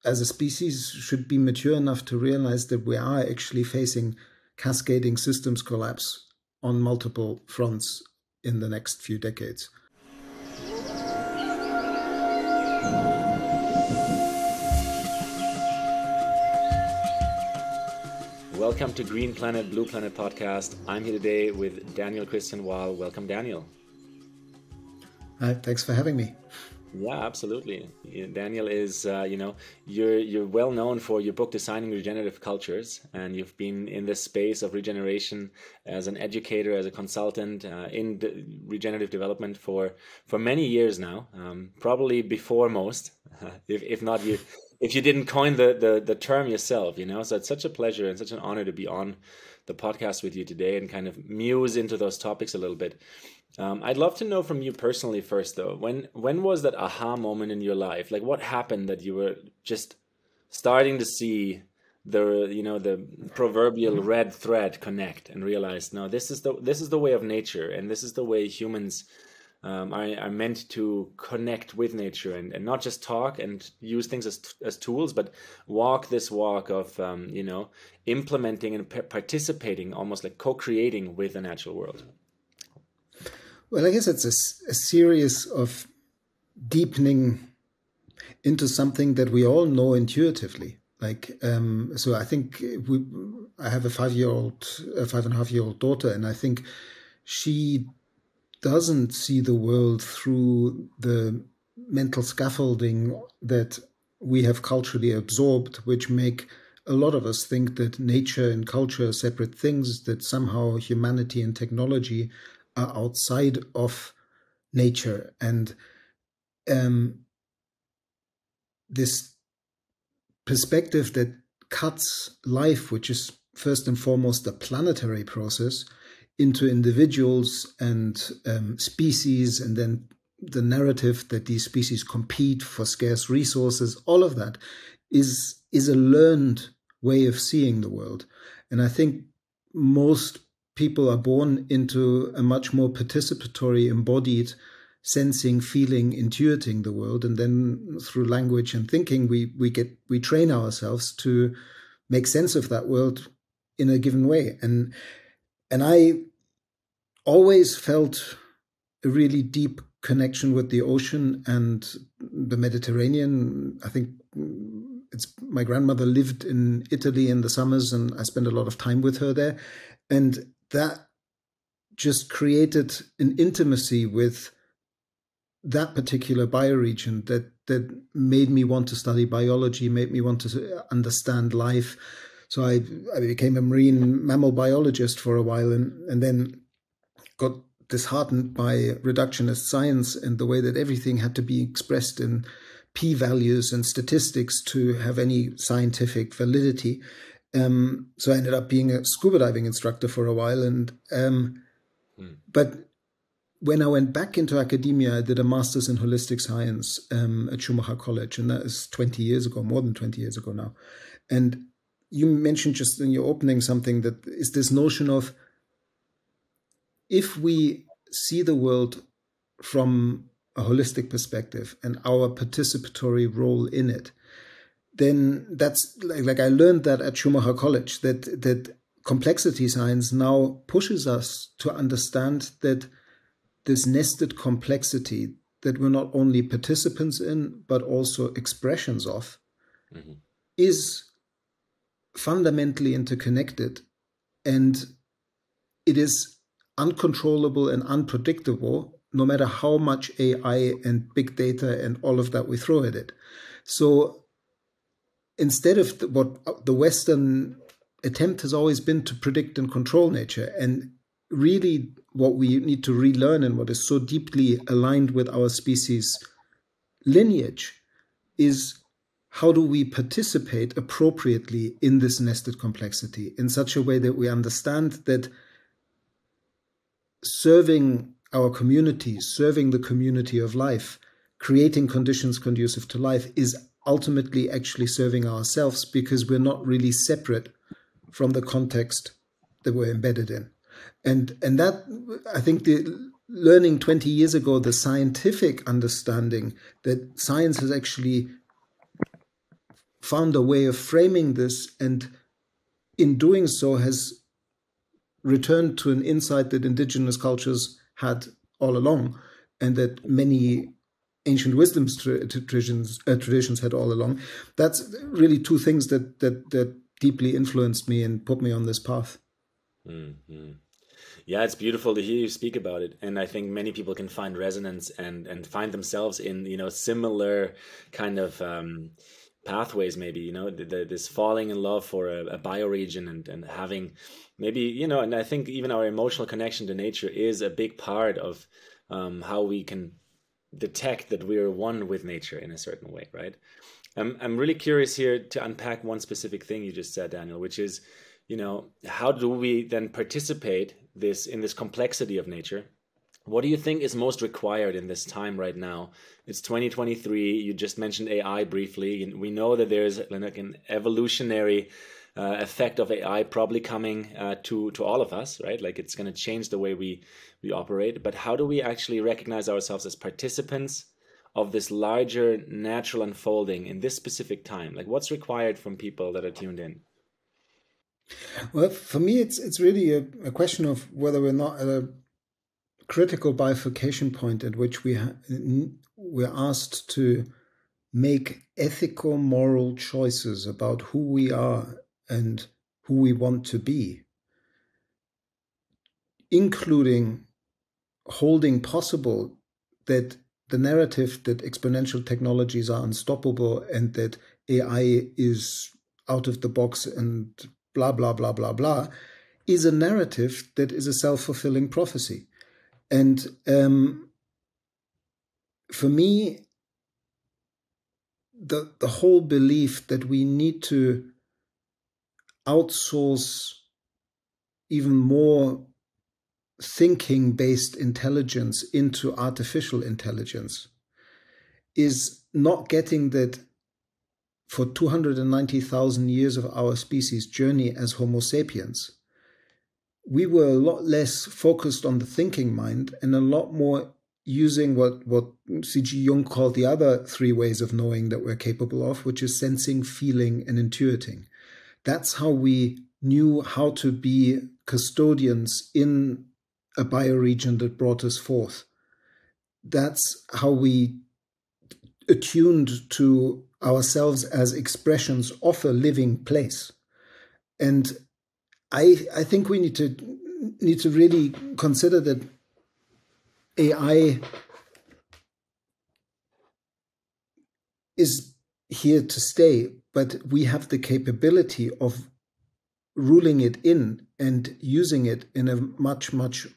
as a species, should be mature enough to realize that we are actually facing cascading systems collapse on multiple fronts in the next few decades. Welcome to Green Planet, Blue Planet podcast. I'm here today with Daniel Christian Wahl. Welcome, Daniel. Hi, thanks for having me. Yeah, absolutely. Daniel is, you're well known for your book, Designing Regenerative Cultures, and you've been in this space of regeneration as an educator, as a consultant in regenerative development for many years now, probably before most, if not you, if you didn't coin the term yourself, So it's such a pleasure and such an honor to be on the podcast with you today and kind of muse into those topics a little bit. I'd love to know from you personally first, though. When was that aha moment in your life? Like, what happened that you were just starting to see the proverbial red thread connect and realize, no, this is the way of nature, and this is the way humans are meant to connect with nature and not just talk and use things as tools, but walk this walk of implementing and participating, almost like co-creating with the natural world. Well, I guess it's a series of deepening into something that we all know intuitively. So I think I have a 5.5-year-old daughter, and I think she doesn't see the world through the mental scaffolding that we have culturally absorbed, which make a lot of us think that nature and culture are separate things, that somehow humanity and technology are outside of nature. And this perspective that cuts life, which is first and foremost a planetary process, into individuals and species, and then the narrative that these species compete for scarce resources, all of that is a learned way of seeing the world. And I think most people are born into a much more participatory, embodied, sensing, feeling, intuiting the world, and then through language and thinking, we train ourselves to make sense of that world in a given way. And I always felt a really deep connection with the ocean and the Mediterranean. I think my grandmother lived in Italy in the summers, and I spent a lot of time with her there. And that just created an intimacy with that particular bioregion that made me want to study biology, made me want to understand life. So I became a marine mammal biologist for a while, and then got disheartened by reductionist science and the way that everything had to be expressed in p-values and statistics to have any scientific validity. So I ended up being a scuba diving instructor for a while. But when I went back into academia, I did a master's in holistic science at Schumacher College, and that is 20 years ago, more than 20 years ago now. And you mentioned just in your opening something that is this notion of, if we see the world from a holistic perspective and our participatory role in it, then that's like I learned that at Schumacher College, that complexity science now pushes us to understand that this nested complexity that we're not only participants in, but also expressions of, is fundamentally interconnected, and it is uncontrollable and unpredictable, no matter how much AI and big data and all of that we throw at it. So instead of what the Western attempt has always been to predict and control nature, and really what we need to relearn and what is so deeply aligned with our species lineage is, how do we participate appropriately in this nested complexity in such a way that we understand that serving our community, serving the community of life, creating conditions conducive to life is ultimately actually serving ourselves, because we're not really separate from the context that we're embedded in. And that, I think, the learning 20 years ago, the scientific understanding that science has actually found a way of framing this, and in doing so has returned to an insight that indigenous cultures had all along, and that many ancient wisdoms traditions had all along. That's really two things that deeply influenced me and put me on this path. Mm-hmm. Yeah, it's beautiful to hear you speak about it, and I think many people can find resonance and find themselves in, you know, similar kind of pathways. Maybe, you know, this falling in love for a bioregion, and having maybe, you know, and I think even our emotional connection to nature is a big part of how we can detect that we're one with nature in a certain way, right? I'm really curious here to unpack one specific thing you just said, Daniel, which is, you know, how do we then participate in this complexity of nature? What do you think is most required in this time right now? It's 2023. You just mentioned AI briefly, and we know that there's like an evolutionary effect of AI probably coming to all of us, right? Like it's going to change the way we operate. But how do we actually recognize ourselves as participants of this larger natural unfolding in this specific time? Like, what's required from people that are tuned in? Well, for me, it's really a question of whether we're not at a critical bifurcation point at which we're asked to make ethical, moral choices about who we are and who we want to be, including holding possible that the narrative that exponential technologies are unstoppable and that AI is out of the box and blah, blah, blah, blah, blah, is a narrative that is a self-fulfilling prophecy. And for me, the whole belief that we need to outsource even more thinking-based intelligence into artificial intelligence is not getting that for 290,000 years of our species' journey as Homo sapiens, we were a lot less focused on the thinking mind and a lot more using what C.G. Jung called the other three ways of knowing that we're capable of, which is sensing, feeling, and intuiting. That's how we knew how to be custodians in a bioregion that brought us forth. That's how we attuned to ourselves as expressions of a living place. And I think we need to really consider that AI is here to stay, but we have the capability of ruling it in and using it in a much, much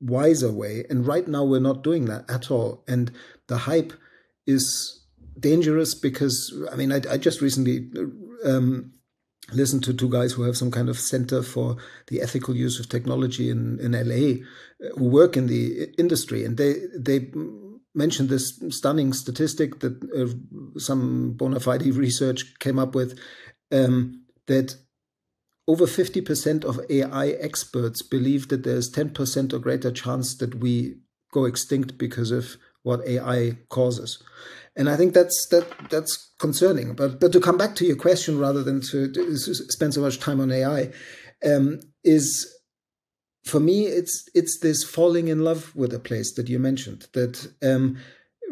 wiser way. And right now we're not doing that at all. And the hype is dangerous because, I mean, I just recently listened to two guys who have some kind of center for the ethical use of technology in LA who work in the industry. And they mentioned this stunning statistic that some bona fide research came up with, that over 50% of AI experts believe that there's 10% or greater chance that we go extinct because of what AI causes. And I think that's concerning. But to come back to your question, rather than to spend so much time on AI, is for me it's this falling in love with a place that you mentioned, that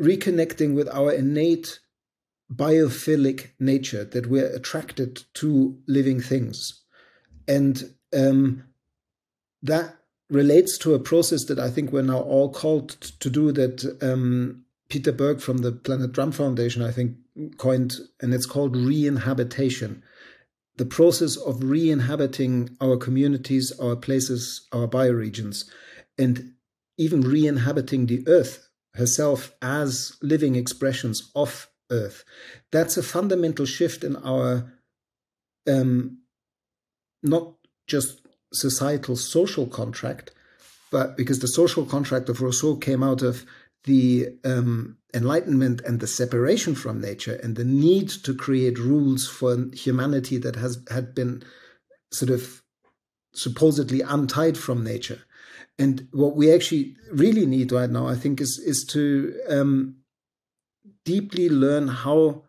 reconnecting with our innate biophilic nature, that we're attracted to living things, and that relates to a process that I think we're now all called to do, that Peter Berg from the Planet Drum Foundation, I think, coined, and it's called re-inhabitation. The process of re-inhabiting our communities, our places, our bioregions, and even re-inhabiting the earth herself as living expressions of earth. That's a fundamental shift in our not just societal social contract, but because the social contract of Rousseau came out of the Enlightenment and the separation from nature and the need to create rules for humanity that had been sort of supposedly untied from nature. And what we actually really need right now, I think, is to deeply learn how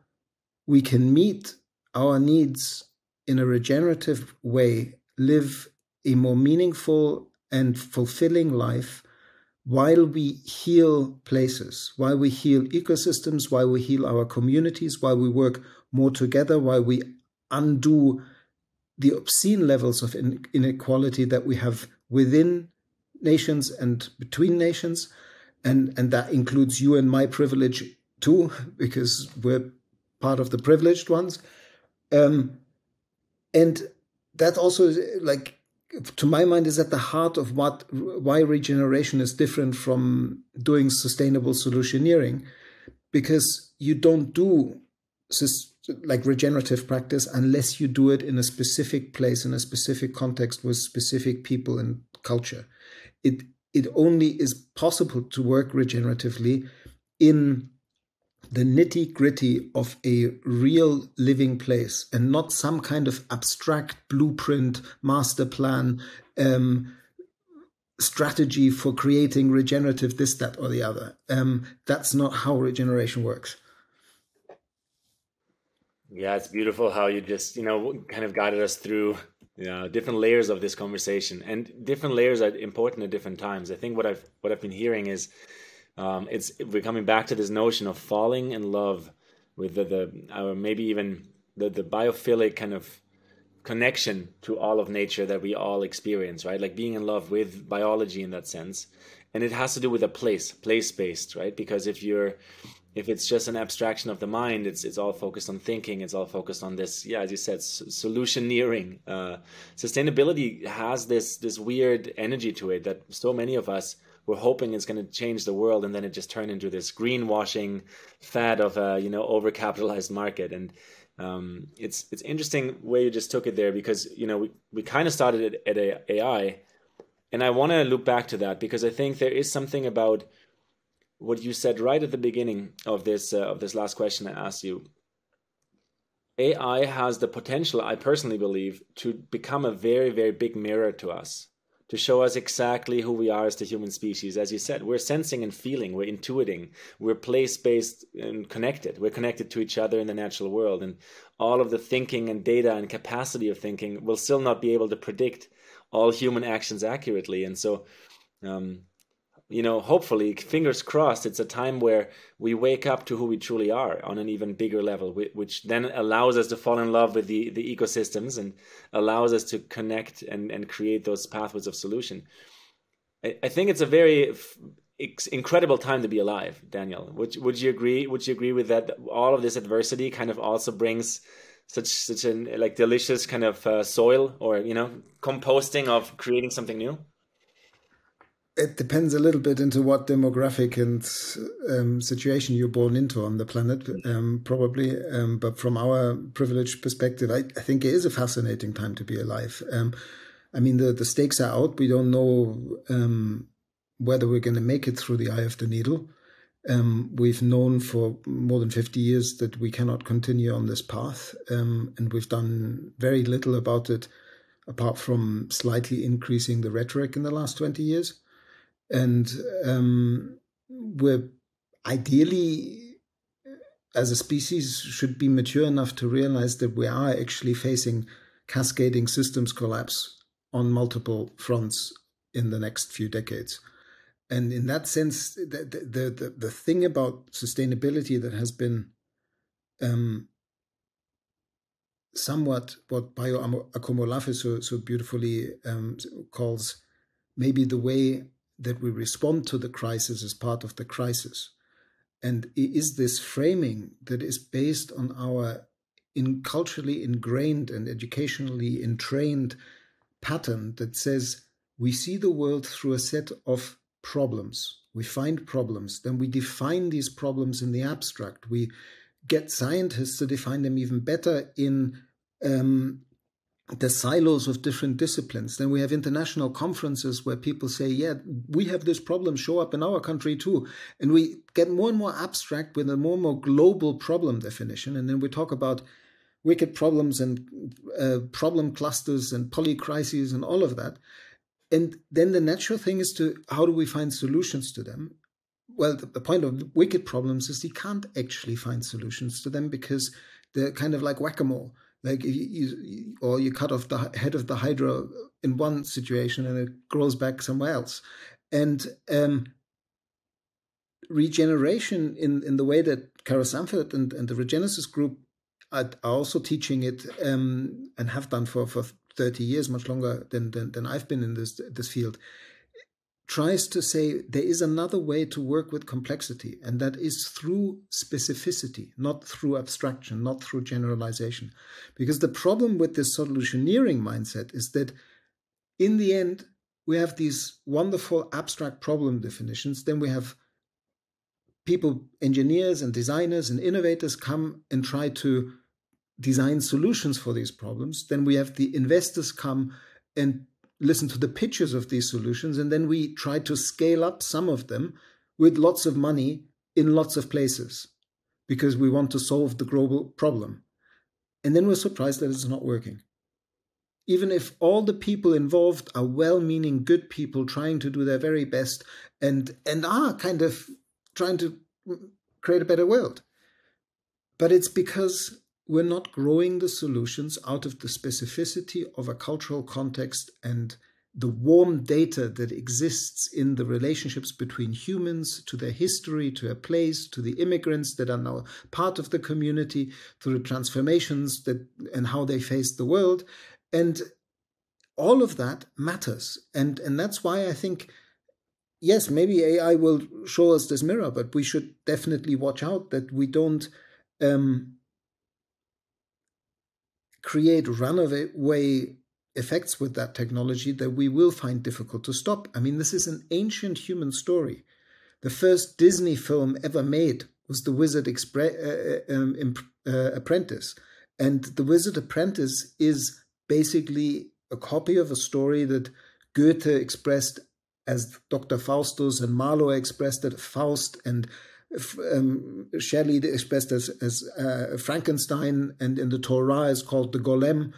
we can meet our needs in a regenerative way, live a more meaningful and fulfilling life while we heal places, while we heal ecosystems, while we heal our communities, while we work more together, while we undo the obscene levels of inequality that we have within nations and between nations. And that includes you and my privilege too, because we're part of the privileged ones. And that also, like, to my mind, is at the heart of why regeneration is different from doing sustainable solutioneering, because you don't do like regenerative practice unless you do it in a specific place, in a specific context with specific people and culture. It only is possible to work regeneratively in the nitty-gritty of a real living place, and not some kind of abstract blueprint, master plan, strategy for creating regenerative this, that, or the other. That's not how regeneration works. Yeah, it's beautiful how you just, kind of guided us through different layers of this conversation, and different layers are important at different times. I think what I've been hearing is we're coming back to this notion of falling in love with maybe even the biophilic kind of connection to all of nature that we all experience, right? Like being in love with biology in that sense. And it has to do with a place-based, right? Because if it's just an abstraction of the mind, it's all focused on thinking, it's all focused on this, as you said, solutioneering. Sustainability has this weird energy to it that so many of us were hoping it's going to change the world, and then it just turned into this greenwashing fad of a overcapitalized market. And it's interesting where you just took it there, because we kind of started at AI, and I want to loop back to that, because I think there is something about what you said right at the beginning of this last question I asked you. AI has the potential, I personally believe, to become a very, very big mirror to us, to show us exactly who we are as the human species. As you said, we're sensing and feeling, we're intuiting, we're place-based and connected. We're connected to each other in the natural world, and all of the thinking and data and capacity of thinking will still not be able to predict all human actions accurately. And so, hopefully, fingers crossed, it's a time where we wake up to who we truly are on an even bigger level, which then allows us to fall in love with the ecosystems and allows us to connect and create those pathways of solution. I think it's a very incredible time to be alive, Daniel. Would you agree? Would you agree with that? All of this adversity kind of also brings such an like delicious kind of soil, or composting of creating something new. It depends a little bit into what demographic and situation you're born into on the planet, probably. But from our privileged perspective, I think it is a fascinating time to be alive. I mean, the stakes are out. We don't know whether we're going to make it through the eye of the needle. We've known for more than 50 years that we cannot continue on this path, and we've done very little about it, apart from slightly increasing the rhetoric in the last 20 years. And we're ideally, as a species, should be mature enough to realize that we are actually facing cascading systems collapse on multiple fronts in the next few decades. And in that sense, the thing about sustainability that has been somewhat what bioaccumulation so beautifully calls maybe the way that we respond to the crisis as part of the crisis. And it is this framing that is based on our culturally ingrained and educationally entrained pattern that says we see the world through a set of problems. We find problems, then we define these problems in the abstract. We get scientists to define them even better in the silos of different disciplines. Then we have international conferences where people say, yeah, we have this problem, show up in our country too. And we get more and more abstract with a more and more global problem definition. And then we talk about wicked problems and problem clusters and polycrises and all of that. And then the natural thing is how do we find solutions to them? Well, the point of wicked problems is you can't actually find solutions to them because They're kind of like whack-a-mole. Like or you cut off the head of the hydra in one situation and it grows back somewhere else. And regeneration in the way that Kara Sanford and the Regenesis group are also teaching it, and have done for 30 years, much longer than I've been in this field, tries to say there is another way to work with complexity, and that is through specificity, not through abstraction, not through generalization. Because the problem with this solutioneering mindset is that in the end, we have these wonderful abstract problem definitions, then we have people, engineers and designers and innovators come and try to design solutions for these problems. Then we have the investors come and listen to the pitches of these solutions, and then we try to scale up some of them with lots of money in lots of places because we want to solve the global problem. And then we're surprised that it's not working. Even if all the people involved are well-meaning, good people trying to do their very best and are kind of trying to create a better world. But it's because we're not growing the solutions out of the specificity of a cultural context and the warm data that exists in the relationships between humans, to their history, to a place, to the immigrants that are now part of the community, to the transformations that and how they face the world. And all of that matters. And that's why I think, yes, maybe AI will show us this mirror, but we should definitely watch out that we don't create runaway effects with that technology that we will find difficult to stop. I mean, this is an ancient human story. The first Disney film ever made was The Wizard Apprentice. And The Wizard Apprentice is basically a copy of a story that Goethe expressed as Dr. Faustus, and Marlowe expressed as Faust, and Shelley expressed as Frankenstein, and in the Torah is called the Golem.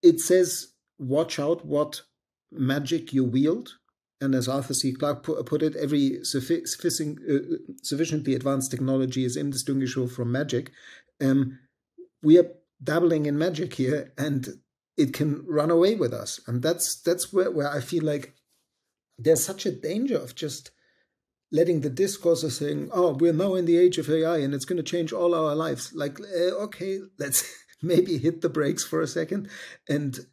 It says, watch out what magic you wield. And as Arthur C. Clarke put it, every sufficiently advanced technology is indistinguishable from magic. We are dabbling in magic here, and it can run away with us. And that's where I feel like there's such a danger of just letting the discourse of saying, oh, we're now in the age of AI and it's going to change all our lives. Like, okay, let's maybe hit the brakes for a second and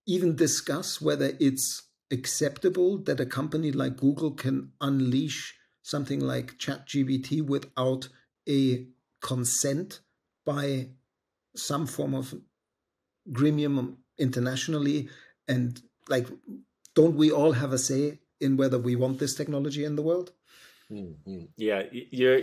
even discuss whether it's acceptable that a company like Google can unleash something like ChatGPT without a consent by some form of gremium internationally. And like, don't we all have a say in whether we want this technology in the world? Mm-hmm. Yeah, you're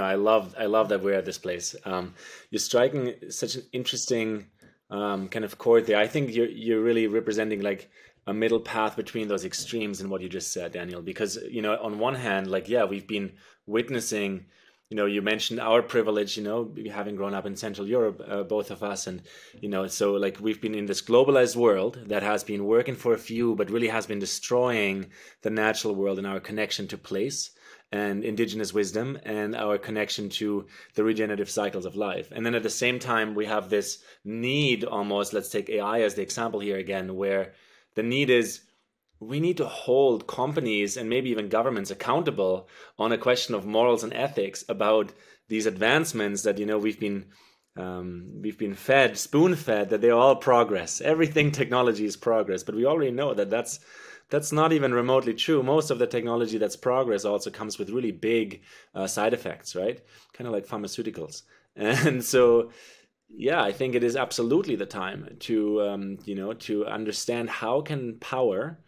I love that we're at this place. You're striking such an interesting kind of chord there. I think you're really representing like a middle path between those extremes in what you just said, Daniel, because on one hand, like, yeah, we've been witnessing, you mentioned our privilege, having grown up in Central Europe, both of us. And, so like we've been in this globalized world that has been working for a few, but really has been destroying the natural world and our connection to place and indigenous wisdom and our connection to the regenerative cycles of life. And then at the same time, we have this need almost, let's take AI as the example here again, where the need is, we need to hold companies and maybe even governments accountable on a question of morals and ethics about these advancements that we've been fed, spoon-fed, that they're all progress. Everything technology is progress, but we already know that that's not even remotely true. Most of the technology that's progress also comes with really big side effects, right? Kind of like pharmaceuticals. And so, yeah, I think it is absolutely the time to to understand how can power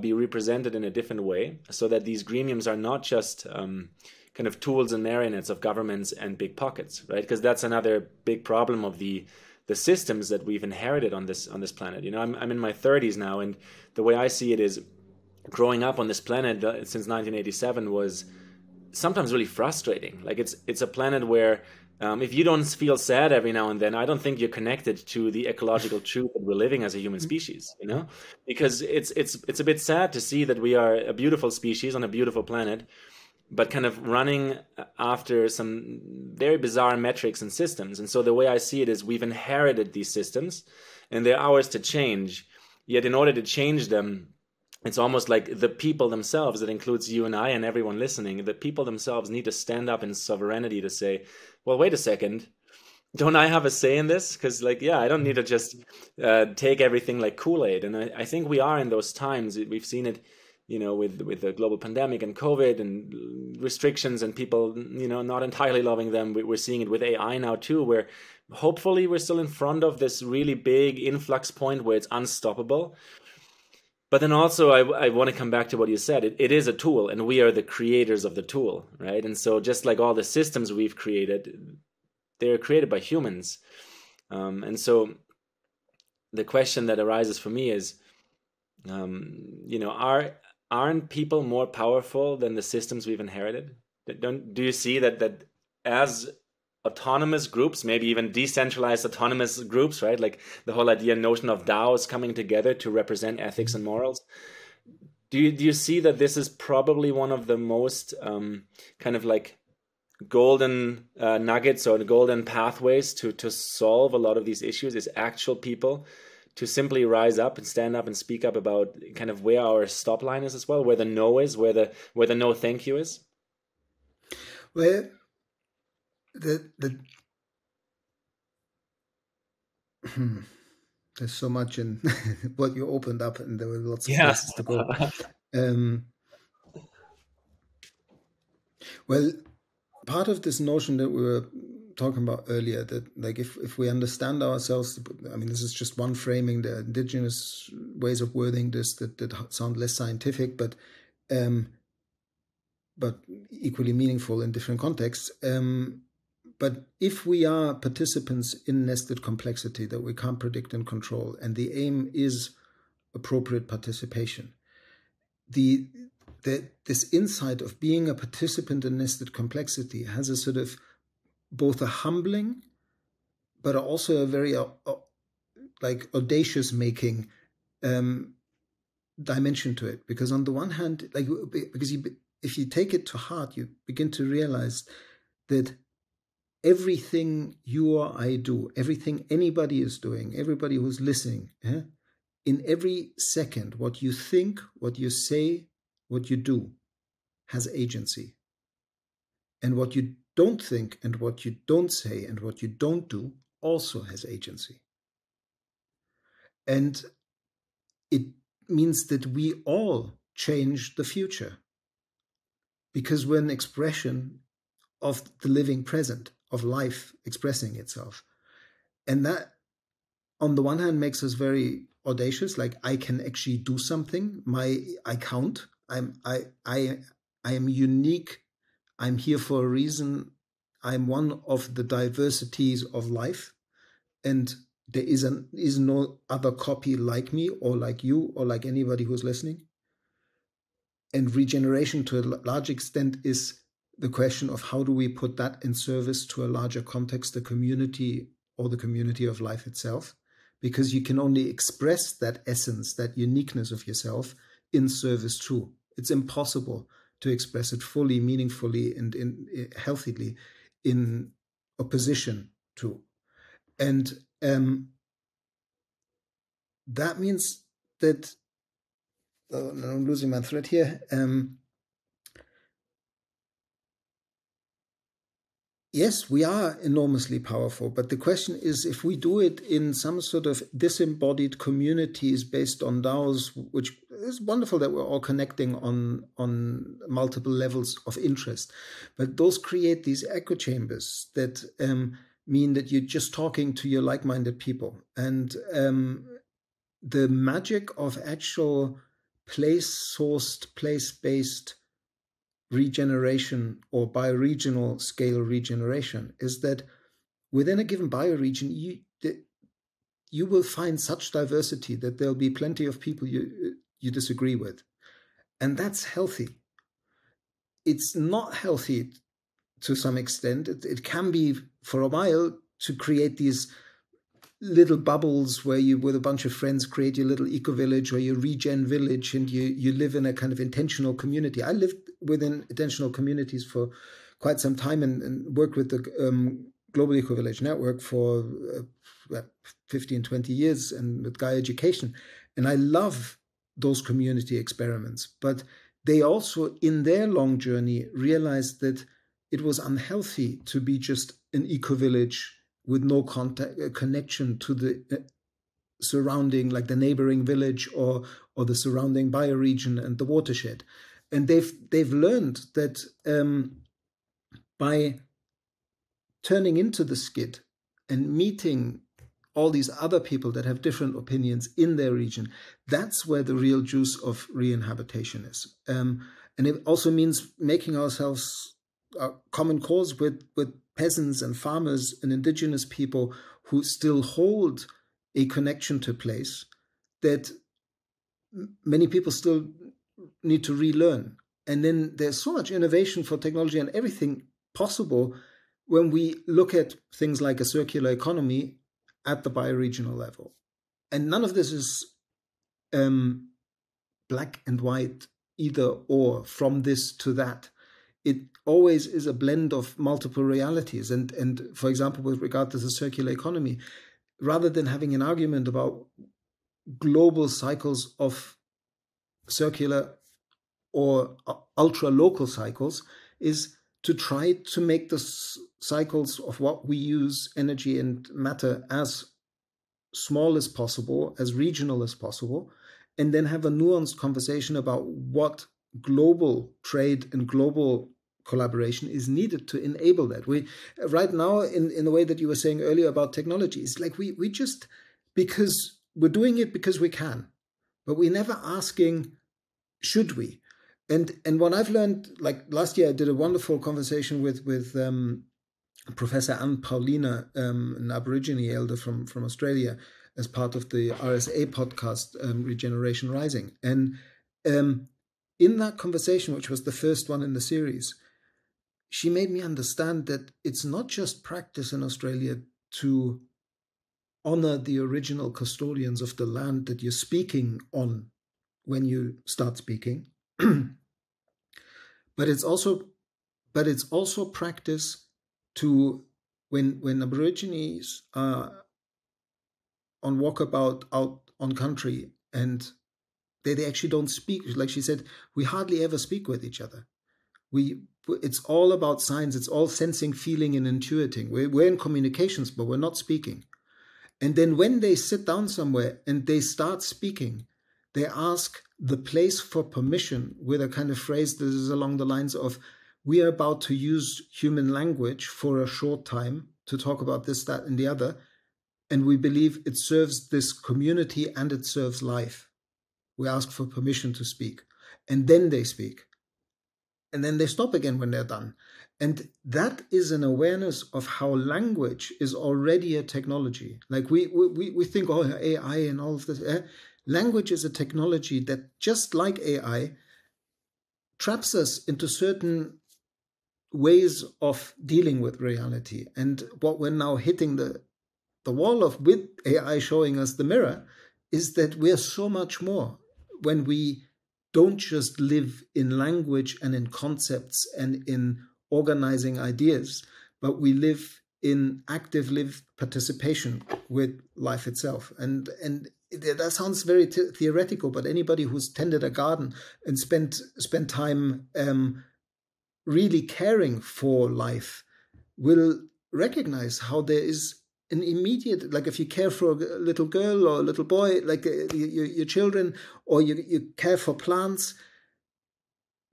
be represented in a different way, so that these gremiums are not just kind of tools and marionettes of governments and big pockets, right? Because that's another big problem of the systems that we've inherited on this planet. I'm in my 30s now, and the way I see it is, growing up on this planet since 1987 was sometimes really frustrating. Like it's a planet where if you don't feel sad every now and then, I don't think you're connected to the ecological truth that we're living as a human species, because it's a bit sad to see that we are a beautiful species on a beautiful planet, but kind of running after some very bizarre metrics and systems. And so the way I see it is we've inherited these systems and they're ours to change. Yet in order to change them, it's almost like the people themselves, that includes you and I and everyone listening, the people themselves need to stand up in sovereignty to say, well, wait a second, don't I have a say in this? Because I don't need to just take everything like Kool-Aid. And I think we are in those times. We've seen it, with the global pandemic and COVID and restrictions and people, not entirely loving them. We're seeing it with AI now too, where hopefully we're still in front of this really big influx point where it's unstoppable. But then also I want to come back to what you said. It is a tool and we are the creators of the tool, right? And so just like all the systems we've created, they're created by humans. And so the question that arises for me is, aren't people more powerful than the systems we've inherited? Do you see that as autonomous groups, maybe even decentralized autonomous groups, right? Like the whole notion of DAOs coming together to represent ethics and morals. Do you see that this is probably one of the most kind of like golden nuggets or the golden pathways to solve a lot of these issues, is actual people to simply rise up and stand up and speak up about kind of where our stop line is as well, where the no is, where the no thank you is? Well, there's so much in what you opened up, and there were lots of places to go. Well, part of this notion that we were talking about earlier, that like if we understand ourselves, I mean, this is just one framing. There are indigenous ways of wording this that sound less scientific, but equally meaningful in different contexts. But if we are participants in nested complexity that we can't predict and control, and the aim is appropriate participation, this insight of being a participant in nested complexity has a sort of both a humbling, but also a very like audacious making dimension to it. Because on the one hand, if you take it to heart, you begin to realize that everything you or I do, everything anybody is doing, everybody who's listening, in every second, what you think, what you say, what you do has agency. And what you don't think and what you don't say and what you don't do also has agency. And it means that we all change the future because we're an expression of the living present, of life expressing itself. And that, on the one hand, makes us very audacious, like I can actually do something. I count. I am unique. I'm here for a reason. I'm one of the diversities of life. And there is no other copy like me or like you or like anybody who's listening. And regeneration, to a large extent, is the question of how do we put that in service to a larger context, the community or the community of life itself, because you can only express that essence, that uniqueness of yourself in service to. It's impossible to express it fully, meaningfully, and healthily in opposition to. And that means that, I'm losing my thread here. Yes, we are enormously powerful, but the question is if we do it in some sort of disembodied communities based on DAOs, which is wonderful that we're all connecting on multiple levels of interest, but those create these echo chambers that mean that you're just talking to your like-minded people. And the magic of actual place-sourced, place-based regeneration or bioregional scale regeneration is that within a given bioregion, you will find such diversity that there'll be plenty of people you disagree with. And that's healthy. It's not healthy to some extent. It can be for a while to create these little bubbles where you, with a bunch of friends, create your little eco-village or your regen village, and you live in a kind of intentional community. I lived within attentional communities for quite some time and worked with the Global Eco-Village Network for 15, 20 years and with Gaia Education. And I love those community experiments. But they also, in their long journey, realized that it was unhealthy to be just an eco-village with no connection to the surrounding, like the neighboring village or the surrounding bioregion and the watershed. And they've learned that by turning into the skid and meeting all these other people that have different opinions in their region, that's where the real juice of re-inhabitation is. And it also means making ourselves common cause with peasants and farmers and indigenous people who still hold a connection to place that many people still need to relearn. And then there's so much innovation for technology and everything possible when we look at things like a circular economy at the bioregional level. And none of this is black and white, either or, from this to that. It always is a blend of multiple realities. And for example, with regard to the circular economy, rather than having an argument about global cycles of circular or ultra-local cycles, is to try to make the cycles of what we use, energy and matter, as small as possible, as regional as possible, and then have a nuanced conversation about what global trade and global collaboration is needed to enable that. We right now, in the way that you were saying earlier about technology, it's like we just, because we're doing it because we can, but we're never asking, should we? And what I've learned, like last year, I did a wonderful conversation with Professor Anne Paulina, an Aborigine elder from Australia, as part of the RSA podcast, Regeneration Rising. And in that conversation, which was the first one in the series, she made me understand that it's not just practice in Australia to honor the original custodians of the land that you're speaking on when you start speaking, but it's also practice to, when Aborigines are on walkabout out on country and they actually don't speak, like she said, we hardly ever speak with each other. It's all about signs. It's all sensing, feeling, and intuiting. We're in communications, but we're not speaking. And then when they sit down somewhere and they start speaking, they ask the place for permission with a kind of phrase that is along the lines of, we are about to use human language for a short time to talk about this, that, and the other. And we believe it serves this community and it serves life. We ask for permission to speak. And then they speak. And then they stop again when they're done. And that is an awareness of how language is already a technology. Like we think, oh, AI and all of this. Language is a technology that, just like AI, traps us into certain ways of dealing with reality. And what we're now hitting the wall of, with AI showing us the mirror, is that we're so much more when we don't just live in language and in concepts and in organizing ideas, but we live in active lived participation with life itself. And that sounds very theoretical, but anybody who's tended a garden and spent time really caring for life will recognize how there is an immediate, like if you care for a little girl or a little boy, like your children, or you care for plants,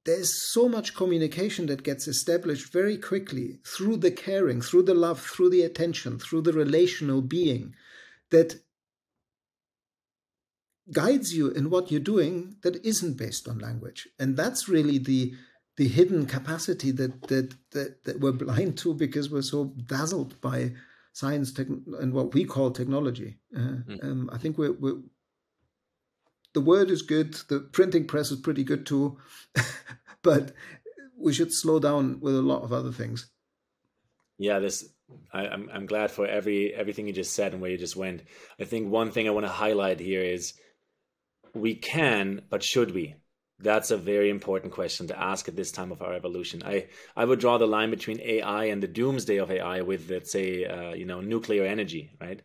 there's so much communication that gets established very quickly through the caring, through the love, through the attention, through the relational being, that guides you in what you're doing that isn't based on language. And that's really the hidden capacity that we're blind to because we're so dazzled by science and what we call technology. I think the word is good. The printing press is pretty good too, but we should slow down with a lot of other things. Yeah, I'm glad for everything you just said and where you just went. I think one thing I want to highlight here is we can, but should we? That's a very important question to ask at this time of our evolution. I would draw the line between AI and the doomsday of AI with, let's say, nuclear energy, right?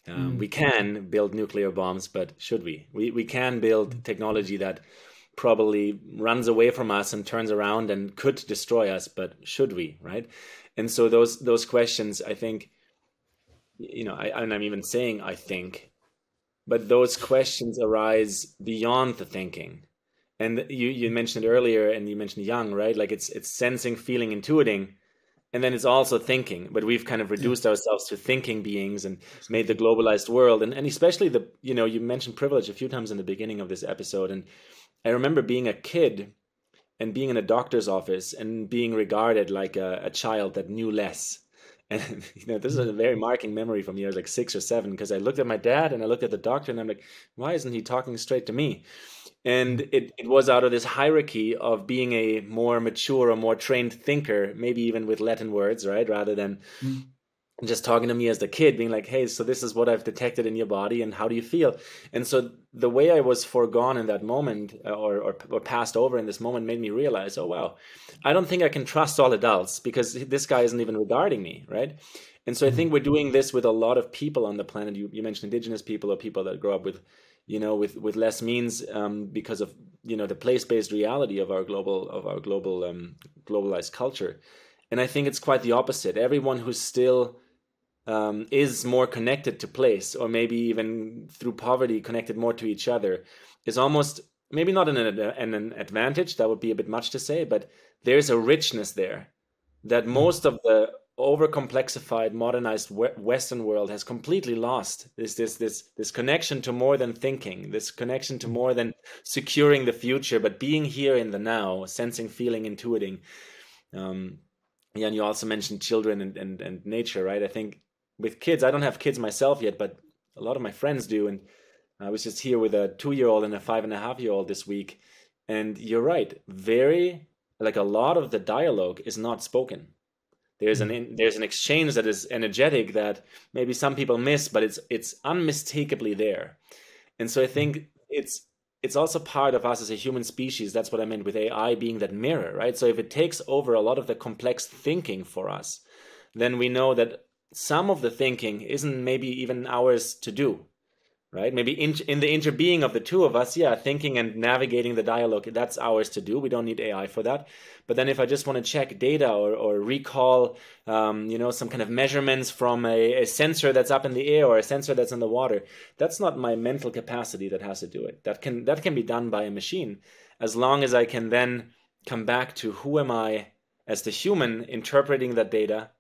We can build nuclear bombs, but should we? We can build technology that probably runs away from us and turns around and could destroy us, but should we, right? And so those questions, I think, and I'm even saying I think, but those questions arise beyond the thinking. And you mentioned earlier, and you mentioned Young, right? Like it's sensing, feeling, intuiting, and then it's also thinking. But we've kind of reduced ourselves to thinking beings and made the globalized world, and especially you mentioned privilege a few times in the beginning of this episode, and I remember being a kid and being in a doctor's office and being regarded like a child that knew less. And this is a very marking memory from me. I was like 6 or 7 because I looked at my dad and I looked at the doctor and I'm like, why isn't he talking straight to me? And it was out of this hierarchy of being a more mature or more trained thinker, maybe even with Latin words, right? Rather than just talking to me as the kid, being like, hey, so this is what I've detected in your body and how do you feel? And so the way I was foregone in that moment or passed over in this moment made me realize, oh, wow, I don't think I can trust all adults because this guy isn't even regarding me, right? And so I think we're doing this with a lot of people on the planet. You mentioned indigenous people or people that grow up with with less means because of the place-based reality of our globalized culture. And I think it's quite the opposite. Everyone who's still is more connected to place, or maybe even through poverty connected more to each other, is almost maybe not an advantage. That would be a bit much to say, but there's a richness there that most of the over-complexified, modernized Western world has completely lost. This connection to more than thinking, this connection to more than securing the future, but being here in the now, sensing, feeling, intuiting. And you also mentioned children and nature, right? I think with kids, I don't have kids myself yet, but a lot of my friends do. And I was just here with a 2-year-old and a 5.5-year-old this week. And you're right, a lot of the dialogue is not spoken. There's an exchange that is energetic that maybe some people miss, but it's unmistakably there. And so I think it's also part of us as a human species. That's what I meant with AI being that mirror, right? So if it takes over a lot of the complex thinking for us, then we know that some of the thinking isn't maybe even ours to do. Right? Maybe in the interbeing of the two of us, thinking and navigating the dialogue, that's ours to do. We don't need AI for that. But then if I just want to check data or recall, some kind of measurements from a sensor that's up in the air or a sensor that's in the water, that's not my mental capacity that has to do it. That can be done by a machine, as long as I can then come back to who am I as the human interpreting that data,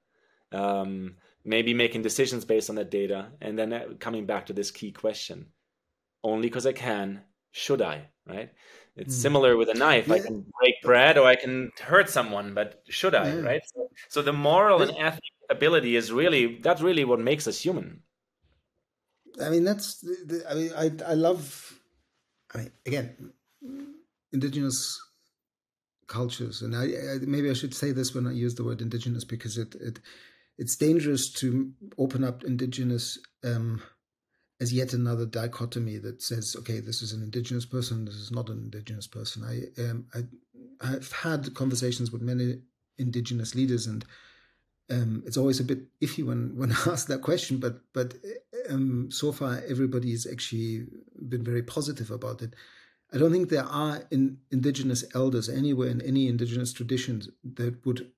maybe making decisions based on that data, and then coming back to this key question: only because I can, should I? Right? It's similar with a knife. I can break bread or I can hurt someone, but should I? Right? So the moral and ethic ability is that's really what makes us human. I mean, I love. Again, indigenous cultures, and maybe I should say this when I use the word indigenous, because it's dangerous to open up indigenous as yet another dichotomy that says, okay, this is an indigenous person, this is not an indigenous person. I've had conversations with many indigenous leaders, and it's always a bit iffy when asked that question, but so far everybody's actually been very positive about it. I don't think there are indigenous elders anywhere in any indigenous traditions that would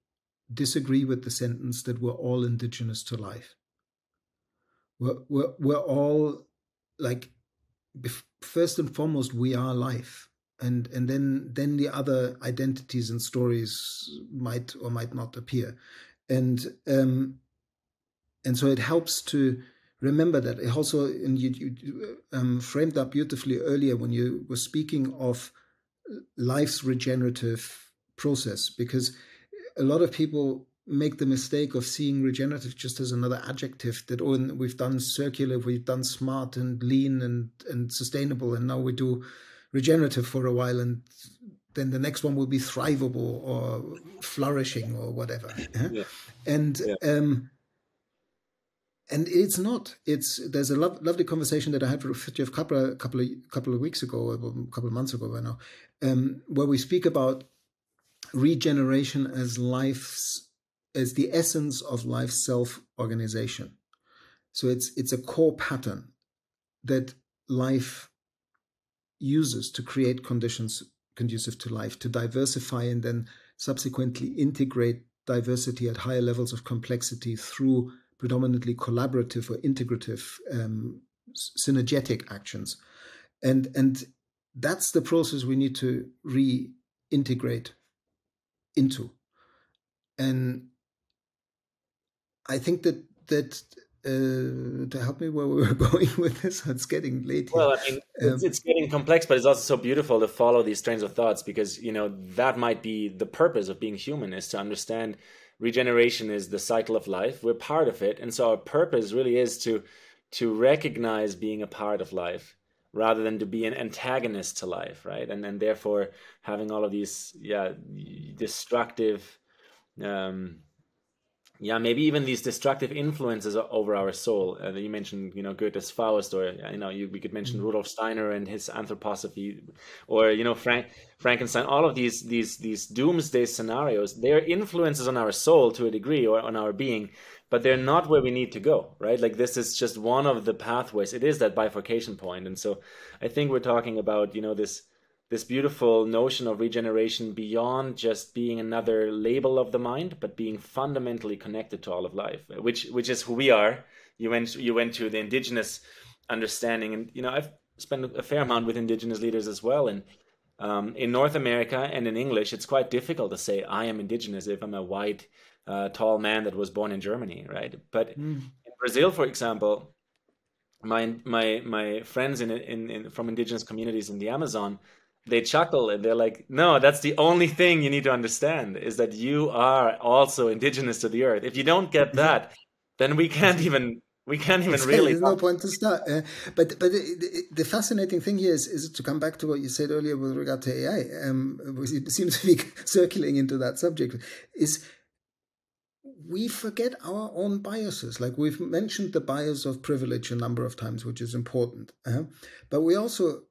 disagree with the sentence that we're all indigenous to life. We're all, like, first and foremost, we are life, and then the other identities and stories might or might not appear, and so it helps to remember that. It also, and you framed that beautifully earlier when you were speaking of life's regenerative process, because a lot of people make the mistake of seeing regenerative just as another adjective that, we've done circular, we've done smart and lean and sustainable, and now we do regenerative for a while, and then the next one will be thrivable or flourishing or whatever. And And it's not. There's a lovely conversation that I had with Jeff Capra a couple of weeks ago, a couple of months ago by now, where we speak about regeneration as the essence of life's self-organization. So it's a core pattern that life uses to create conditions conducive to life, to diversify and then subsequently integrate diversity at higher levels of complexity through predominantly collaborative or integrative synergetic actions. And that's the process we need to reintegrate into. And I think that to help me where we were going with this, it's getting late here. Well, I mean, it's getting complex, but it's also so beautiful to follow these trains of thoughts, because, you know, that might be the purpose of being human, is to understand regeneration is the cycle of life. We're part of it. And so our purpose really is to recognize being a part of life rather than to be an antagonist to life, right? And then therefore having all of these, destructive, maybe even these destructive influences over our soul. You mentioned, you know, Goethe's Faust, or, you know, we could mention Rudolf Steiner and his anthroposophy, or, you know, Frankenstein. All of these doomsday scenarios, they're influences on our soul to a degree, or on our being, but they're not where we need to go, right? Like, this is just one of the pathways. It is that bifurcation point. And so I think we're talking about, you know, this beautiful notion of regeneration beyond just being another label of the mind, but being fundamentally connected to all of life, which is who we are. You went to the indigenous understanding, and, you know, I've spent a fair amount with indigenous leaders as well. And in North America and in English, it's quite difficult to say I am indigenous if I'm a white, tall man that was born in Germany, right? But in Brazil, for example, my friends from indigenous communities in the Amazon, they chuckle and they're like, no, that's the only thing you need to understand, is that you are also indigenous to the earth. If you don't get that, then we can't even really. There's no point to start. But the fascinating thing here is to come back to what you said earlier with regard to AI. It seems to be circling into that subject. Is we forget our own biases. Like, we've mentioned the bias of privilege a number of times, which is important. But we also,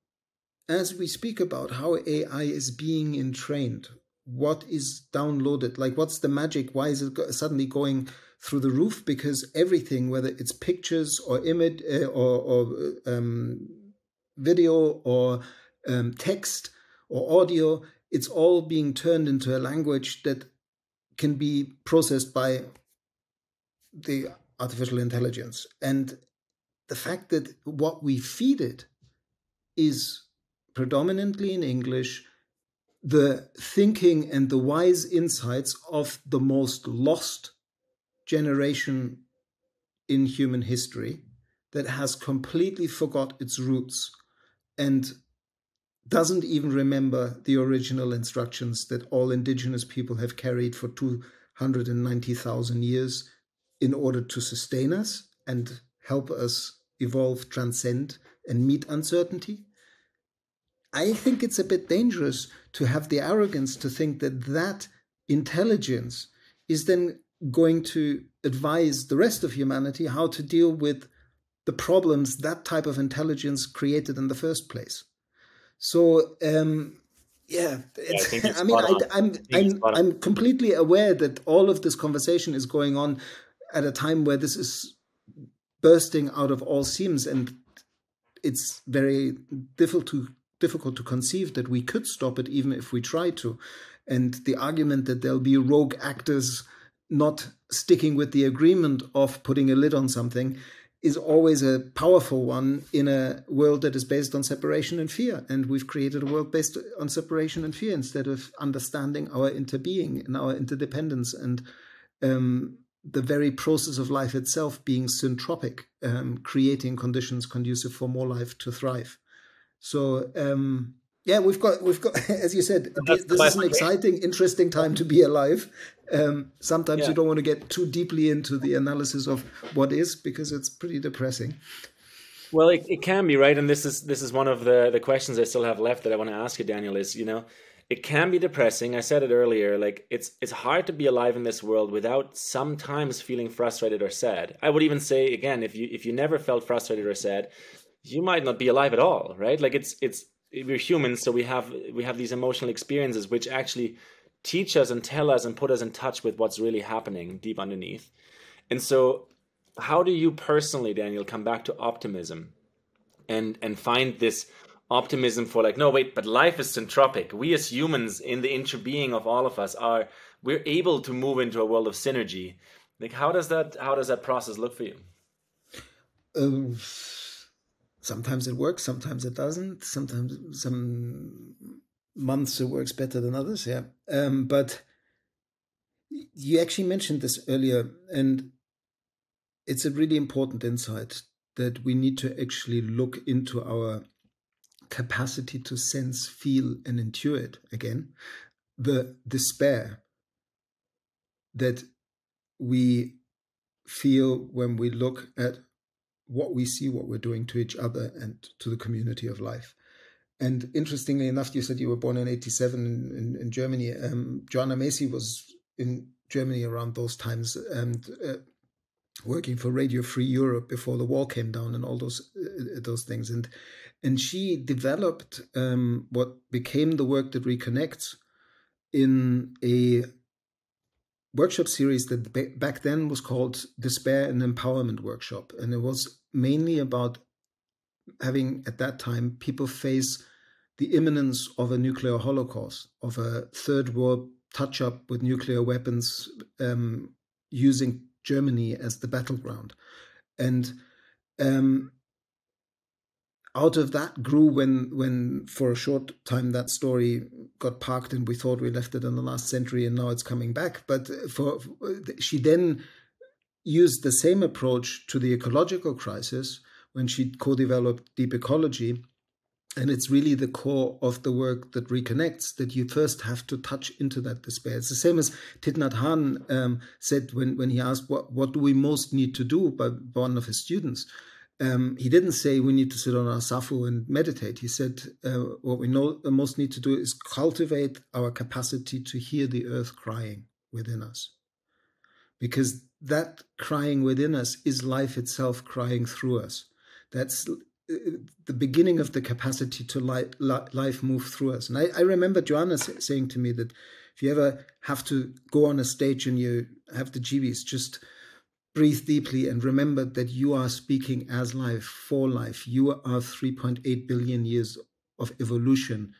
as we speak about how AI is being entrained, what is downloaded, like, what's the magic? Why is it suddenly going through the roof? Because everything, whether it's pictures or image or video or text or audio, it's all being turned into a language that can be processed by the artificial intelligence. And the fact that what we feed it is predominantly in English, the thinking and the wise insights of the most lost generation in human history, that has completely forgot its roots and doesn't even remember the original instructions that all indigenous people have carried for 290,000 years in order to sustain us and help us evolve, transcend, and meet uncertainty. I think it's a bit dangerous to have the arrogance to think that that intelligence is then going to advise the rest of humanity how to deal with the problems that type of intelligence created in the first place. So, I'm completely aware that all of this conversation is going on at a time where this is bursting out of all seams, and it's very difficult to conceive that we could stop it even if we try to. And the argument that there'll be rogue actors not sticking with the agreement of putting a lid on something is always a powerful one in a world that is based on separation and fear. And we've created a world based on separation and fear instead of understanding our interbeing and our interdependence, and the very process of life itself being syntropic, creating conditions conducive for more life to thrive. So, we've got, as you said, this is an exciting, interesting time to be alive. Sometimes you don't want to get too deeply into the analysis of what is, because it's pretty depressing. Well, it can be, right? And this is one of the questions I still have left that I want to ask you, Daniel, is, you know, it can be depressing. I said it earlier, like it's hard to be alive in this world without sometimes feeling frustrated or sad. I would even say again, if you never felt frustrated or sad, you might not be alive at all, right? Like it's we're humans, so we have these emotional experiences which actually teach us and tell us and put us in touch with what's really happening deep underneath. And so how do you personally, Daniel, come back to optimism and find this optimism for like, no, wait, but life is syntropic. We as humans in the interbeing of all of us we're able to move into a world of synergy. Like how does that process look for you? Um, Sometimes it works, sometimes it doesn't. Sometimes some months it works better than others. Yeah. But you actually mentioned this earlier, and it's a really important insight that we need to actually look into our capacity to sense, feel, and intuit again. The despair that we feel when we look at what we see, what we're doing to each other and to the community of life. And interestingly enough, you said you were born in 87 in Germany. Joanna Macy was in Germany around those times and working for Radio Free Europe before the wall came down and all those things. And she developed what became the work that reconnects in a workshop series that back then was called Despair and Empowerment Workshop. And it was mainly about having, at that time, people face the imminence of a nuclear holocaust, of a third world touch-up with nuclear weapons, using Germany as the battleground. And out of that grew when for a short time that story got parked and we thought we left it in the last century and now it's coming back. But she then used the same approach to the ecological crisis when she co-developed deep ecology. And it's really the core of the work that reconnects, that you first have to touch into that despair. It's the same as Thich Nhat Hanh said when he asked, what do we most need to do by one of his students? He didn't say we need to sit on our safu and meditate. He said what we most need to do is cultivate our capacity to hear the earth crying within us. Because that crying within us is life itself crying through us. That's the beginning of the capacity to life move through us. And I remember Joanna saying to me that if you ever have to go on a stage and you have the GBs, just breathe deeply and remember that you are speaking as life, for life. You are 3.8 billion years of evolution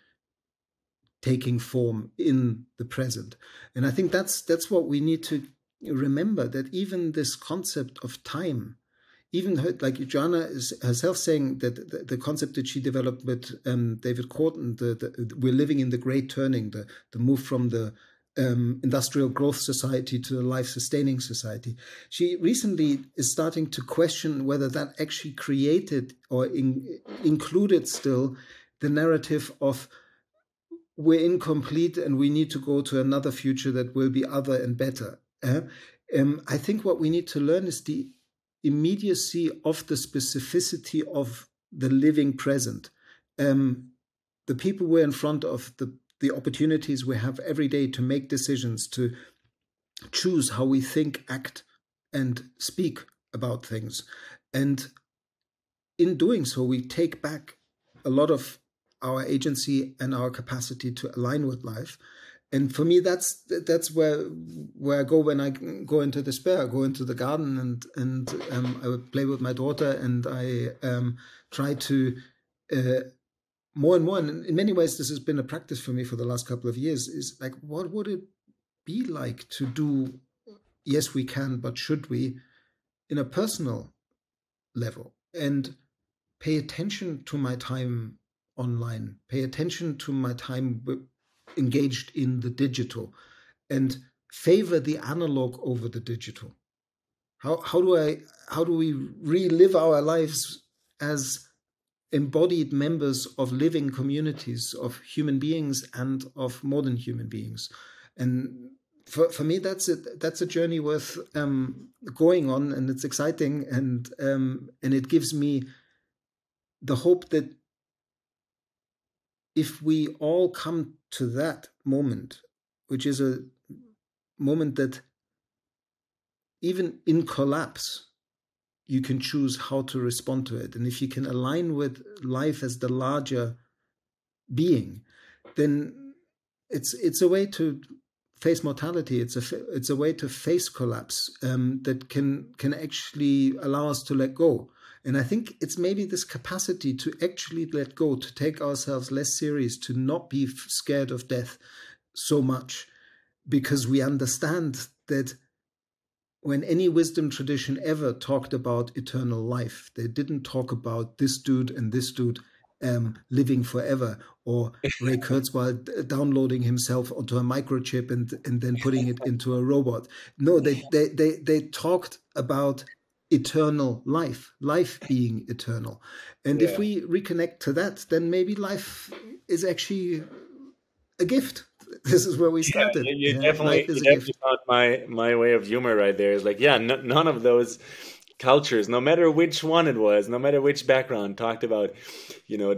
taking form in the present. And I think that's what we need to remember, that even this concept of time, even her, like Joanna is herself saying that the concept that she developed with David Corton, we're living in the great turning, the move from the industrial growth society to the life-sustaining society. She recently is starting to question whether that actually created or included still the narrative of we're incomplete and we need to go to another future that will be other and better. I think what we need to learn is the immediacy of the specificity of the living present. The people we're in front of, the opportunities we have every day to make decisions, to choose how we think, act, and speak about things. And in doing so, we take back a lot of our agency and our capacity to align with life. And for me, that's where I go when I go into despair. I go into the garden and I would play with my daughter, and I try to more and more. And in many ways, this has been a practice for me for the last couple of years. Is like, what would it be like to do? Yes, we can, but should we, in a personal level, and pay attention to my time online, pay attention to my time engaged in the digital, and favor the analog over the digital. How do we relive our lives as embodied members of living communities of human beings and of modern human beings? And for me, that's a journey worth going on, and it's exciting, and it gives me the hope that if we all come to that moment, which is a moment that even in collapse, you can choose how to respond to it. And if you can align with life as the larger being, then it's a way to face mortality. It's a way to face collapse that can actually allow us to let go. And I think it's maybe this capacity to actually let go, to take ourselves less serious, to not be scared of death so much, because we understand that when any wisdom tradition ever talked about eternal life, they didn't talk about this dude and this dude living forever, or Ray Kurzweil downloading himself onto a microchip and then putting it into a robot. No, they talked about eternal life being eternal. And if we reconnect to that, then maybe life is actually a gift. This is where we started. You definitely found my way of humor right there. Is like, none of those cultures, no matter which one it was, no matter which background, talked about,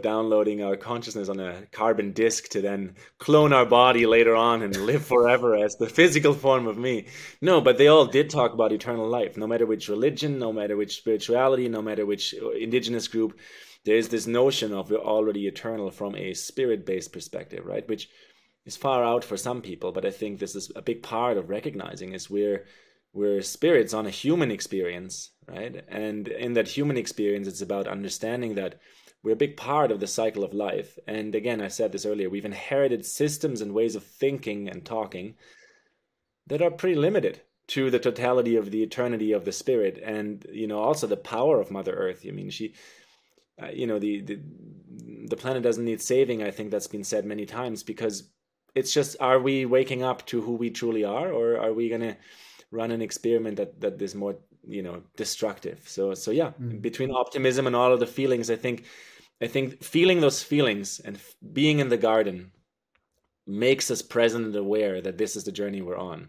downloading our consciousness on a carbon disk to then clone our body later on and live forever as the physical form of me. No, but they all did talk about eternal life, no matter which religion, no matter which spirituality, no matter which indigenous group. There's this notion of we're already eternal from a spirit-based perspective, right? Which is far out for some people, but I think this is a big part of recognizing is we're spirits on a human experience, right? And in that human experience, it's about understanding that we're a big part of the cycle of life. And again, I said this earlier, we've inherited systems and ways of thinking and talking that are pretty limited to the totality of the eternity of the spirit, and also the power of Mother Earth. I mean, she the planet doesn't need saving. I think that's been said many times, because it's just, are we waking up to who we truly are, or are we going to run an experiment that is more, destructive? So yeah, between optimism and all of the feelings, I think feeling those feelings and being in the garden makes us present and aware that this is the journey we're on.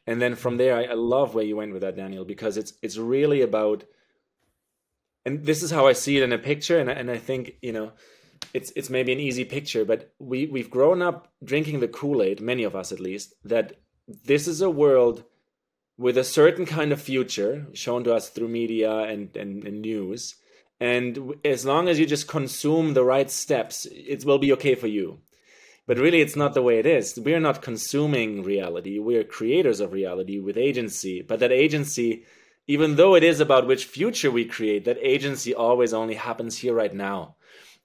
And then from there, I love where you went with that, Daniel, because it's really about, and this is how I see it in a picture, and I think, it's maybe an easy picture, but we've grown up drinking the Kool-Aid, many of us at least, that this is a world with a certain kind of future shown to us through media and news. And as long as you just consume the right steps, it will be okay for you. But really, it's not the way it is. We're not consuming reality. We're creators of reality with agency. But that agency, even though it is about which future we create, that agency always only happens here right now.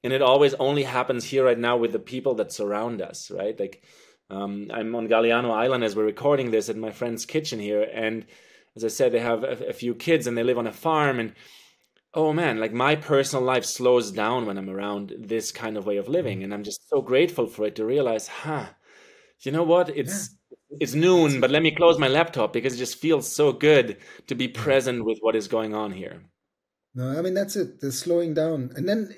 And it always only happens here right now with the people that surround us, right? Like, I'm on Galiano Island as we're recording this at my friend's kitchen here. And as I said, they have a few kids and they live on a farm. And oh man, like my personal life slows down when I'm around this kind of way of living. And I'm just so grateful for it to realize, you know what? It's noon, but let me close my laptop because it just feels so good to be present with what is going on here. No, I mean, that's it, the slowing down. And then,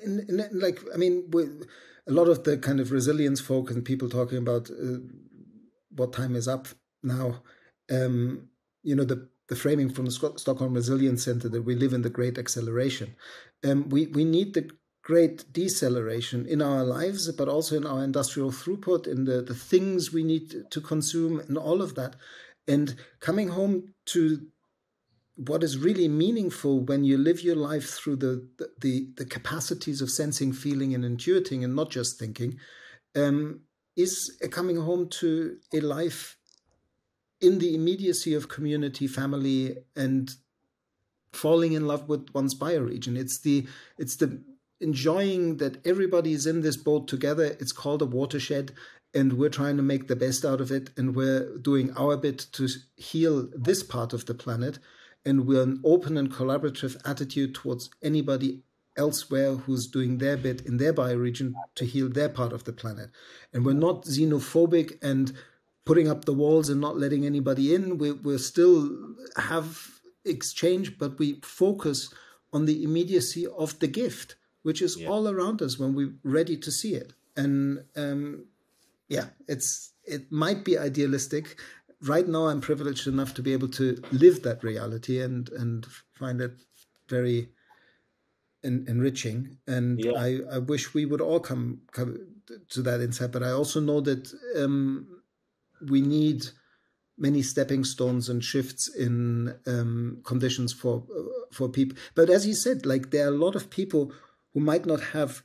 a lot of the kind of resilience folk and people talking about what time is up now, the framing from the Stockholm Resilience Center that we live in the great acceleration. We need the great deceleration in our lives, but also in our industrial throughput, in the things we need to consume and all of that. And coming home to what is really meaningful when you live your life through the capacities of sensing, feeling, and intuiting, and not just thinking, is coming home to a life in the immediacy of community, family, and falling in love with one's bioregion. It's the enjoying that everybody is in this boat together. It's called a watershed, and we're trying to make the best out of it, and we're doing our bit to heal this part of the planet. And we're an open and collaborative attitude towards anybody elsewhere who's doing their bit in their bioregion to heal their part of the planet. And we're not xenophobic and putting up the walls and not letting anybody in. We're still have exchange, but we focus on the immediacy of the gift, which is all around us when we're ready to see it. And it might be idealistic. Right now, I'm privileged enough to be able to live that reality and find it very enriching, and Yeah. I wish we would all come to that insight. But I also know that we need many stepping stones and shifts in conditions for people. But as you said, like, there are a lot of people who might not have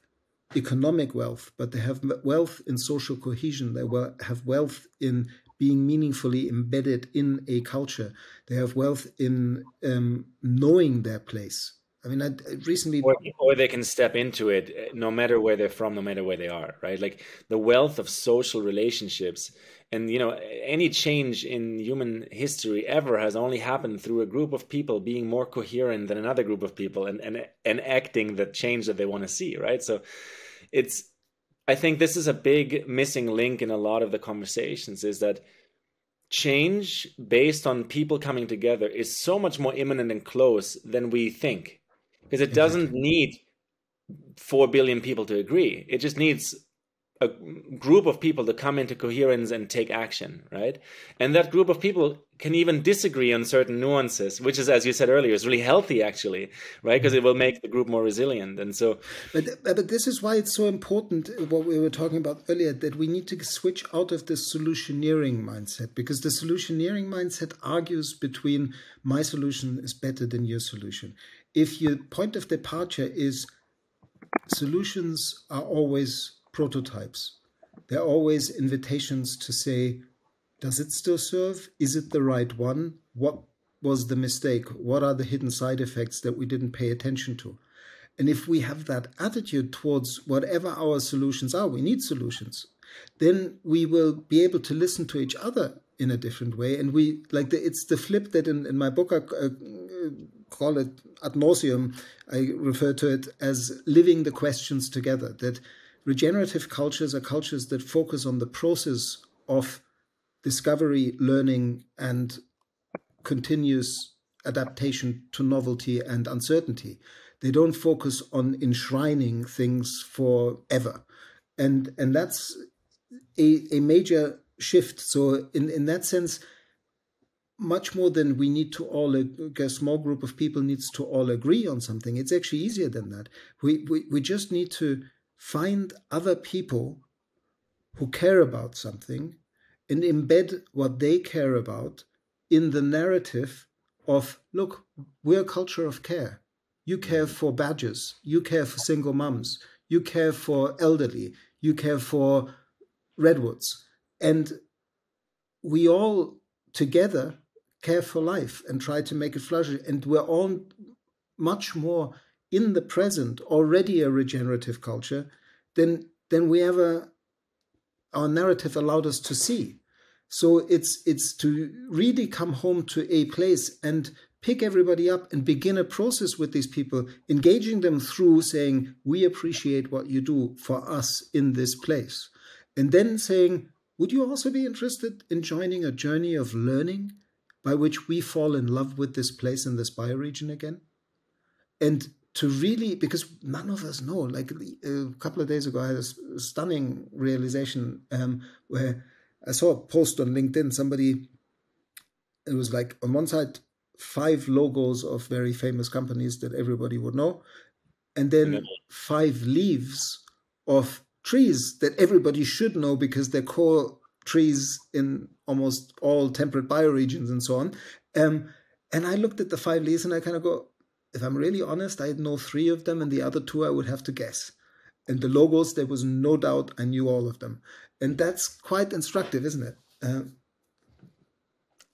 economic wealth, but they have wealth in social cohesion. They have wealth in being meaningfully embedded in a culture. They have wealth in knowing their place. I mean, I recently... Or they can step into it no matter where they're from, no matter where they are, right? Like the wealth of social relationships. And, you know, any change in human history ever has only happened through a group of people being more coherent than another group of people and enacting the change that they want to see, right? So it's, I think this is a big missing link in a lot of the conversations, is that change based on people coming together is so much more imminent and close than we think. Because it doesn't need 4 billion people to agree. It just needs a group of people to come into coherence and take action, right? And that group of people can even disagree on certain nuances, which is, as you said earlier, is really healthy, actually, right? Because it will make the group more resilient. And so... But this is why it's so important, what we were talking about earlier, that we need to switch out of the solutioneering mindset, because the solutioneering mindset argues between my solution is better than your solution. If your point of departure is solutions are always prototypes, they're always invitations to say, does it still serve? Is it the right one? What was the mistake? What are the hidden side effects that we didn't pay attention to? And if we have that attitude towards whatever our solutions are, we need solutions, then we will be able to listen to each other in a different way. And it's the flip that in my book, I call it ad nauseum. I refer to it as living the questions together, that regenerative cultures are cultures that focus on the process of discovery, learning, and continuous adaptation to novelty and uncertainty. They don't focus on enshrining things forever. And that's a major shift. So in that sense, much more than we need to all, a small group of people needs to all agree on something. It's actually easier than that. We just need to find other people who care about something and embed what they care about in the narrative of, look, we're a culture of care. You care for badgers. You care for single mums. You care for elderly. You care for redwoods. And we all together care for life and try to make it flourish. And we're all much more in the present, already a regenerative culture, than we ever, our narrative allowed us to see. So it's to really come home to a place and pick everybody up and begin a process with these people, engaging them through saying, we appreciate what you do for us in this place. And then saying, would you also be interested in joining a journey of learning by which we fall in love with this place and this bioregion again? And to really, because none of us know, like a couple of days ago, I had a stunning realization where I saw a post on LinkedIn. Somebody, it was like on one side, 5 logos of very famous companies that everybody would know, and then 5 leaves of trees that everybody should know because they're core trees in almost all temperate bioregions and so on. And I looked at the 5 leaves and I kind of go, if I'm really honest, I know 3 of them and the other 2 I would have to guess. And the logos, there was no doubt I knew all of them. And that's quite instructive, isn't it?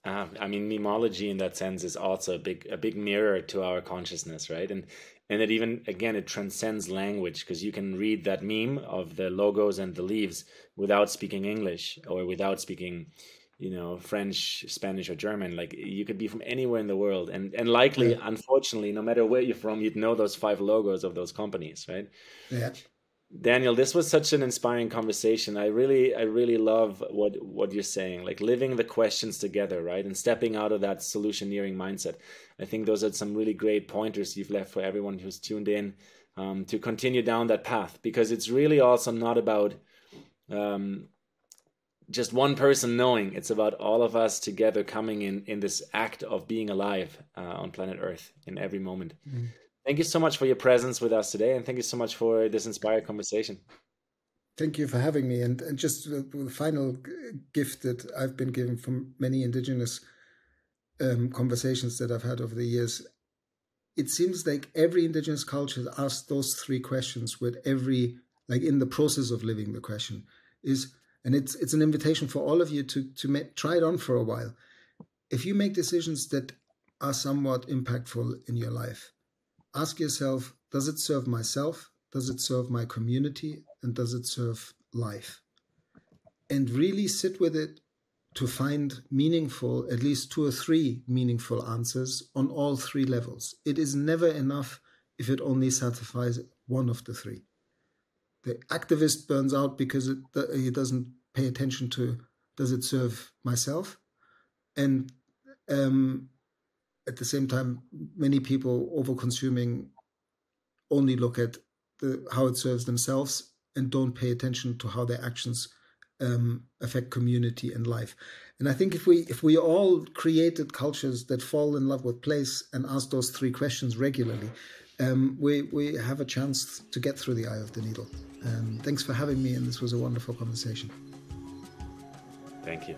I mean, memology in that sense is also a big mirror to our consciousness, right? And it even, again, it transcends language, because you can read that meme of the logos and the leaves without speaking English or without speaking, French, Spanish, or German. Like, you could be from anywhere in the world, and likely, unfortunately, no matter where you're from, you'd know those 5 logos of those companies, right? Yeah. Daniel, this was such an inspiring conversation. I really love what you're saying, like living the questions together, right? And stepping out of that solutioneering mindset. I think those are some really great pointers you've left for everyone who's tuned in to continue down that path, because it's really also not about just one person knowing. It's about all of us together coming in this act of being alive on planet Earth in every moment. Thank you so much for your presence with us today, and thank you so much for this inspired conversation. Thank you for having me. And just the final gift that I've been given from many Indigenous conversations that I've had over the years, it seems like every Indigenous culture asks those three questions with every, like in the process of living the question is, and it's an invitation for all of you to try it on for a while. If you make decisions that are somewhat impactful in your life, ask yourself, does it serve myself? Does it serve my community? And does it serve life? And really sit with it to find meaningful, at least 2 or 3 meaningful answers on all 3 levels. It is never enough if it only satisfies one of the 3. The activist burns out because he doesn't pay attention to, does it serve myself? And at the same time, many people over-consuming only look at how it serves themselves and don't pay attention to how their actions affect community and life. And I think if we all created cultures that fall in love with place and ask those 3 questions regularly, we have a chance to get through the eye of the needle. Thanks for having me, and this was a wonderful conversation. Thank you.